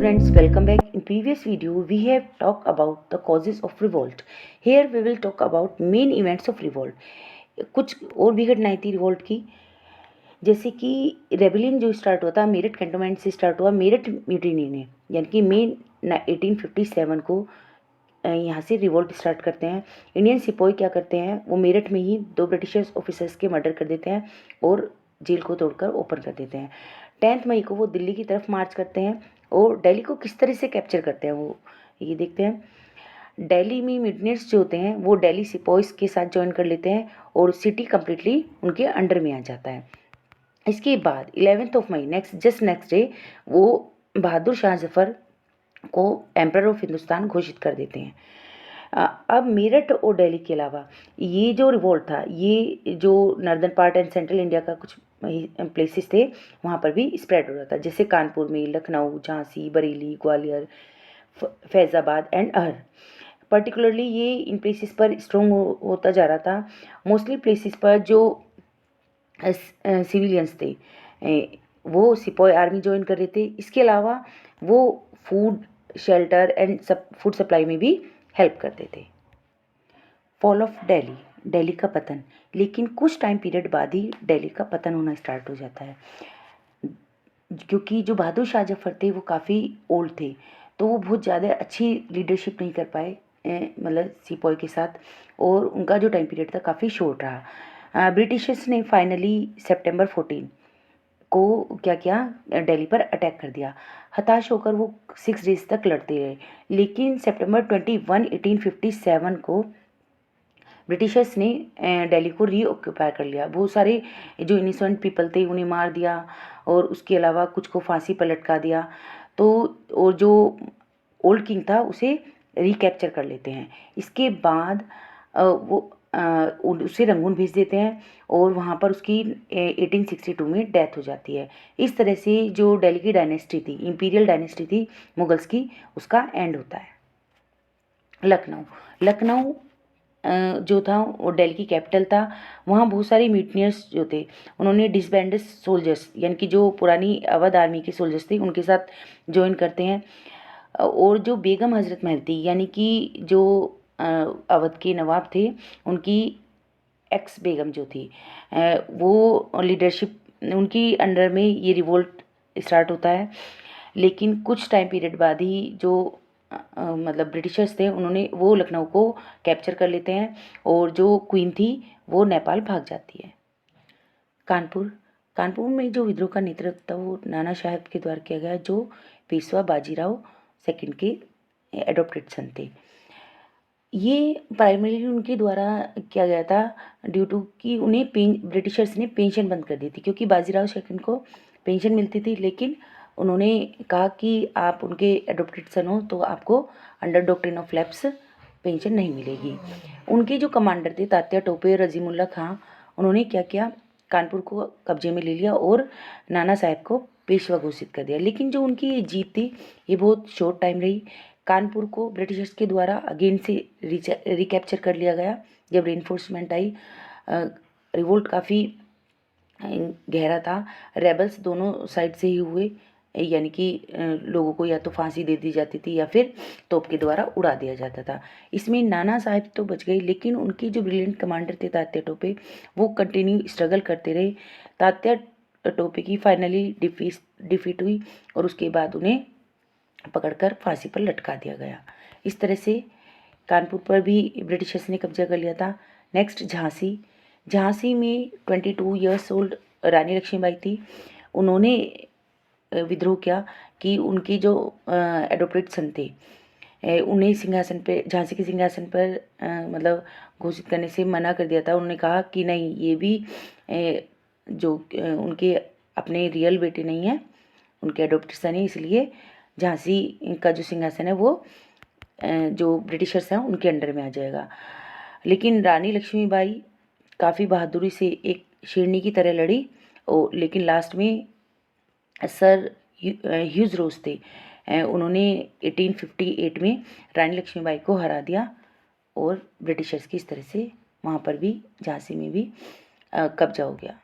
students, welcome back. In previous video we have talked about the causes of revolt. Here we will talk about main events of revolt. कुछ और भी घटनाएं थी revolt की, जैसे कि रेबेलियन जो स्टार्ट हुआ था मेरठ कैंटोनमेंट से स्टार्ट हुआ, मेरठ म्यूटिनी ने, यानी कि मई 1857 को यहाँ से रिवोल्ट स्टार्ट करते हैं। इंडियन सिपाही क्या करते हैं, वो मेरठ में ही 2 ब्रिटिशर्स ऑफिसर्स के मर्डर कर देते हैं और जेल को तोड़कर ओपन कर देते हैं। 10 मई को वो दिल्ली की तरफ मार्च करते हैं और दिल्ली को किस तरह से कैप्चर करते हैं वो ये देखते हैं। दिल्ली में म्यूटिनियर्स जो होते हैं वो दिल्ली सिपाहीज के साथ ज्वाइन कर लेते हैं और सिटी कम्प्लीटली उनके अंडर में आ जाता है। इसके बाद 11 मई नेक्स्ट डे वो बहादुर शाह जफर को एम्परर ऑफ हिंदुस्तान घोषित कर देते हैं। अब मेरठ और दिल्ली के अलावा ये जो रिवोल्ट था, ये जो northern part and central India का कुछ प्लेसेस थे वहाँ पर भी स्प्रेड हो रहा था, जैसे कानपुर में, लखनऊ, झांसी, बरेली, ग्वालियर, फैज़ाबाद एंड अहर। पर्टिकुलरली ये इन प्लेसेस पर स्ट्रॉन्ग होता जा रहा था। मोस्टली प्लेसेस पर जो सिविलियंस थे वो सिपाही आर्मी ज्वाइन कर रहे थे। इसके अलावा वो food, shelter and food supply में भी हेल्प करते थे। फॉल ऑफ दिल्ली, दिल्ली का पतन। लेकिन कुछ टाइम पीरियड बाद ही दिल्ली का पतन होना स्टार्ट हो जाता है, क्योंकि जो बहादुर शाह जफर थे वो काफ़ी ओल्ड थे, तो वो बहुत ज़्यादा अच्छी लीडरशिप नहीं कर पाए मतलब सिपाही के साथ, और उनका जो टाइम पीरियड था काफ़ी शॉर्ट रहा। ब्रिटिशर्स ने फाइनली सितंबर 14 को क्या किया, दिल्ली पर अटैक कर दिया। हताश होकर वो 6 डेज तक लड़ते रहे, लेकिन सितंबर 21, 1857 को ब्रिटिशर्स ने दिल्ली को रीऑक्यूपाई कर लिया। बहुत सारे जो इनोसेंट पीपल थे उन्हें मार दिया और उसके अलावा कुछ को फांसी पर लटका दिया। तो और जो ओल्ड किंग था उसे रिकैप्चर कर लेते हैं। इसके बाद वो उसे रंगून भेज देते हैं और वहाँ पर उसकी 1862 में डेथ हो जाती है। इस तरह से जो दिल्ली की डायनेस्टी थी, इंपीरियल डायनेस्टी थी मुगल्स की, उसका एंड होता है। लखनऊ, लखनऊ जो था वो दिल्ली की कैपिटल था। वहाँ बहुत सारे म्यूटिनियर्स जो थे उन्होंने डिसबैंडेड सोल्जर्स, यानी कि जो पुरानी अवध आर्मी के सोल्जर्स थे उनके साथ ज्वाइन करते हैं। और जो बेगम हजरत महल थी, यानी कि जो अवध के नवाब थे, उनकी एक्स बेगम जो थी वो लीडरशिप, उनकी अंडर में ये रिवोल्ट स्टार्ट होता है। लेकिन कुछ टाइम पीरियड बाद ही जो मतलब ब्रिटिशर्स थे उन्होंने वो लखनऊ को कैप्चर कर लेते हैं और जो क्वीन थी वो नेपाल भाग जाती है। कानपुर, कानपुर में जो विद्रोह का नेतृत्व था वो नाना साहेब के द्वारा किया गया, जो पेशवा बाजीराव सेकंड के एडॉप्टेड सन थे। ये प्राइमरीली उनके द्वारा किया गया था ड्यू टू कि उन्हें ब्रिटिशर्स ने पेंशन बंद कर दी थी, क्योंकि बाजीराव सेकंड को पेंशन मिलती थी, लेकिन उन्होंने कहा कि आप उनके एडॉप्टेड सन हो तो आपको under doctrine of lapse pension नहीं मिलेगी। उनके जो कमांडर थे तात्या टोपे, रजीमुल्ला खां, उन्होंने क्या किया, कानपुर को कब्जे में ले लिया और नाना साहब को पेशवा घोषित कर दिया। लेकिन जो उनकी ये जीत थी ये बहुत शॉर्ट टाइम रही। कानपुर को ब्रिटिशर्स के द्वारा अगेन से रिकैप्चर कर लिया गया जब रेनफोर्समेंट आई। रिवोल्ट काफ़ी गहरा था, रेबल्स दोनों साइड से ही हुए, यानी कि लोगों को या तो फांसी दे दी जाती थी या फिर तोप के द्वारा उड़ा दिया जाता था। इसमें नाना साहब तो बच गई, लेकिन उनके जो ब्रिलियंट कमांडर थे तात्या टोपे, वो कंटिन्यू स्ट्रगल करते रहे। तात्या टोपे की फाइनली डिफीट हुई और उसके बाद उन्हें पकड़कर फांसी पर लटका दिया गया। इस तरह से कानपुर पर भी ब्रिटिशर्स ने कब्जा कर लिया था। नेक्स्ट झांसी, झांसी में 22 ईयर्स ओल्ड रानी लक्ष्मीबाई थी। उन्होंने विद्रोह किया कि उनके जो एडॉप्टेड सन थे उन्हें सिंहासन पे, झांसी के सिंहासन पर मतलब घोषित करने से मना कर दिया था। उन्होंने कहा कि नहीं, ये भी जो उनके अपने रियल बेटे नहीं हैं, उनके एडॉप्टेड सन है, इसलिए झांसी का जो सिंहासन है वो जो ब्रिटिशर्स हैं उनके अंडर में आ जाएगा। लेकिन रानी लक्ष्मीबाई काफ़ी बहादुरी से एक शेरनी की तरह लड़ी और लेकिन लास्ट में सर ह्यूज रोज थे, उन्होंने 1858 में रानी लक्ष्मीबाई को हरा दिया और ब्रिटिशर्स की इस तरह से वहाँ पर भी, झांसी में भी कब्जा हो गया।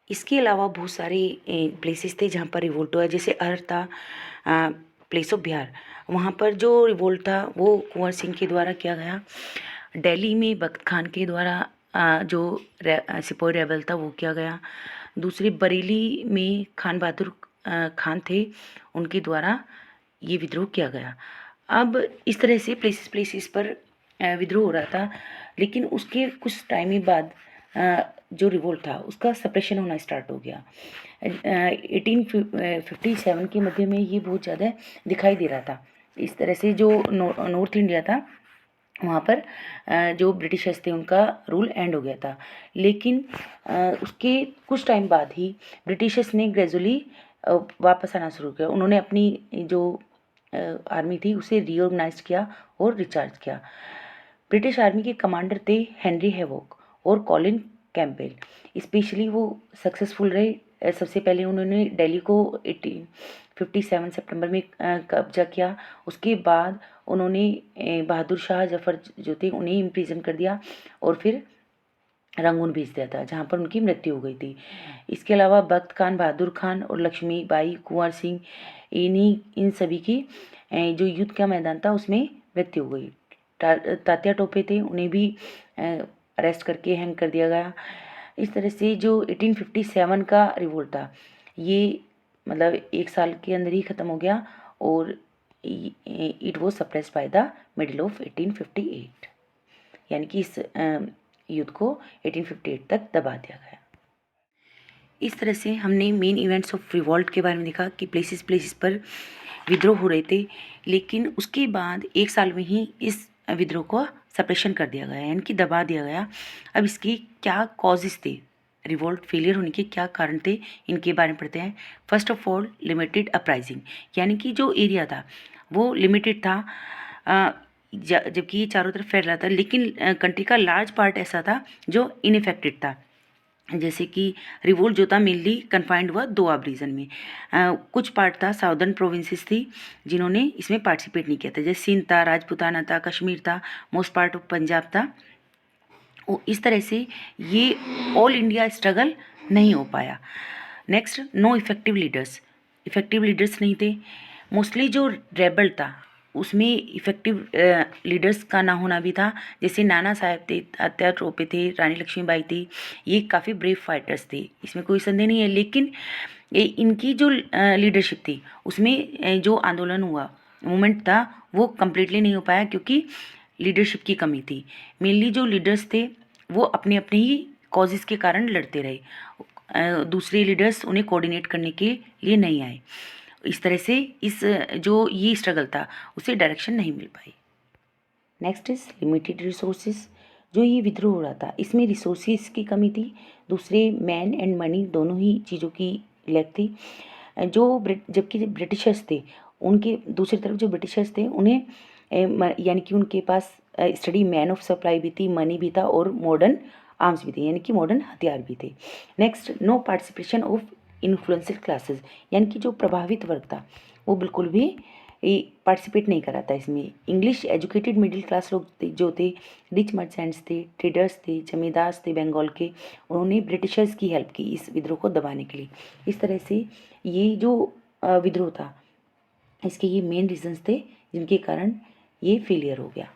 इसके अलावा बहुत सारे प्लेसेस थे जहाँ पर रिवोल्ट हुआ, जैसे अर था, प्लेस ऑफ बिहार, वहाँ पर जो रिवोल्ट था वो कुंवर सिंह के द्वारा किया गया। दिल्ली में बख्त खान के द्वारा जो सिपोही रेबल था वो किया गया। दूसरी बरेली में खान बहादुर खान थे, उनके द्वारा ये विद्रोह किया गया। अब इस तरह से प्लेसेस पर विद्रोह हो रहा था, लेकिन उसके कुछ टाइम ही बाद जो रिवोल्ट था उसका सप्रेशन होना स्टार्ट हो गया। 1857 के मध्य में ये बहुत ज़्यादा दिखाई दे रहा था। इस तरह से जो नॉर्थ इंडिया था वहाँ पर जो ब्रिटिशर्स थे उनका रूल एंड हो गया था। लेकिन उसके कुछ टाइम बाद ही ब्रिटिशर्स ने ग्रेजुअली वापस आना शुरू किया। उन्होंने अपनी जो आर्मी थी उसे रीऑर्गेनाइज किया और रिचार्ज किया। ब्रिटिश आर्मी के कमांडर थे हेनरी हैवॉक और कॉलिन कैंपबेल। स्पेशली वो सक्सेसफुल रहे। सबसे पहले उन्होंने दिल्ली को 1857 सितंबर में कब्जा किया। उसके बाद उन्होंने बहादुर शाह जफर जो थे उन्हें इम्प्रिजन कर दिया और फिर रंगून भेज दिया था, जहाँ पर उनकी मृत्यु हो गई थी। इसके अलावा बख्त खान, बहादुर खान और लक्ष्मीबाई, कुंवर सिंह, इन सभी की जो युद्ध का मैदान था उसमें मृत्यु हो गई। तात्या टोपे थे, उन्हें भी अरेस्ट करके हैंग कर दिया गया। इस तरह से जो 1857 का रिवोल्ट था ये मतलब एक साल के अंदर ही ख़त्म हो गया और it was suppressed by the middle of 1858, यानी कि इस युद्ध को 1858 तक दबा दिया गया। इस तरह से हमने मेन इवेंट्स ऑफ रिवॉल्ट के बारे में देखा कि प्लेसेस पर विद्रोह हो रहे थे, लेकिन उसके बाद एक साल में ही इस विद्रोह को सप्रेशन कर दिया गया, यानी कि दबा दिया गया। अब इसकी क्या कॉजेज़ थे, रिवोल्ट फेलियर होने के क्या कारण थे, इनके बारे में पढ़ते हैं। First of all limited uprising, यानी कि जो एरिया था वो लिमिटेड था, जबकि चारों तरफ फैल रहा था, लेकिन कंट्री का लार्ज पार्ट ऐसा था जो इनफेक्टेड था। जैसे कि रिवोल्ट जो था मेनली कन्फाइंड हुआ दोआब रीजन में। कुछ पार्ट था साउदर्न प्रोविंसेस थी जिन्होंने इसमें पार्टिसिपेट नहीं किया था, जैसे सिंध था, राजपूताना था, कश्मीर था, मोस्ट पार्ट ऑफ पंजाब था। इस तरह से ये ऑल इंडिया स्ट्रगल नहीं हो पाया। नेक्स्ट, नो इफेक्टिव लीडर्स नहीं थे। मोस्टली जो रेबल था उसमें इफेक्टिव लीडर्स का ना होना भी था, जैसे नाना साहब थे, तात्या टोपे थे, रानी लक्ष्मीबाई थी। ये काफ़ी ब्रेव फाइटर्स थे, इसमें कोई संदेह नहीं है। लेकिन इनकी जो लीडरशिप थी उसमें जो आंदोलन हुआ, मूवमेंट था, वो कम्प्लीटली नहीं हो पाया क्योंकि लीडरशिप की कमी थी। मेनली जो लीडर्स थे वो अपने अपने ही कॉजेज़ के कारण लड़ते रहे, दूसरे लीडर्स उन्हें कोऑर्डिनेट करने के लिए नहीं आए। इस तरह से इस जो ये स्ट्रगल था उसे डायरेक्शन नहीं मिल पाई। Next is limited resources. जो ये विद्रोह हो रहा था इसमें रिसोर्सेज की कमी थी, दूसरे मैन एंड मनी दोनों ही चीज़ों की लैक थी। जबकि ब्रिटिशर्स थे उनके दूसरी तरफ जो ब्रिटिशर्स थे उन्हें यानी कि उनके पास स्टडी मैन ऑफ सप्लाई भी थी, मनी भी था और मॉडर्न आर्म्स भी थे, यानी कि मॉडर्न हथियार भी थे। Next, no participation of influential classes, यानी कि जो प्रभावित वर्ग था वो बिल्कुल भी पार्टिसिपेट नहीं करा था इसमें। इंग्लिश एजुकेटेड मिडिल क्लास लोग जो थे, रिच मर्चेंट्स थे, ट्रेडर्स थे, जमींदार थे बंगाल के, उन्होंने ब्रिटिशर्स की हेल्प की इस विद्रोह को दबाने के लिए। इस तरह से ये जो विद्रोह था इसके ये मेन रीजंस थे जिनके कारण ये फेलियर हो गया।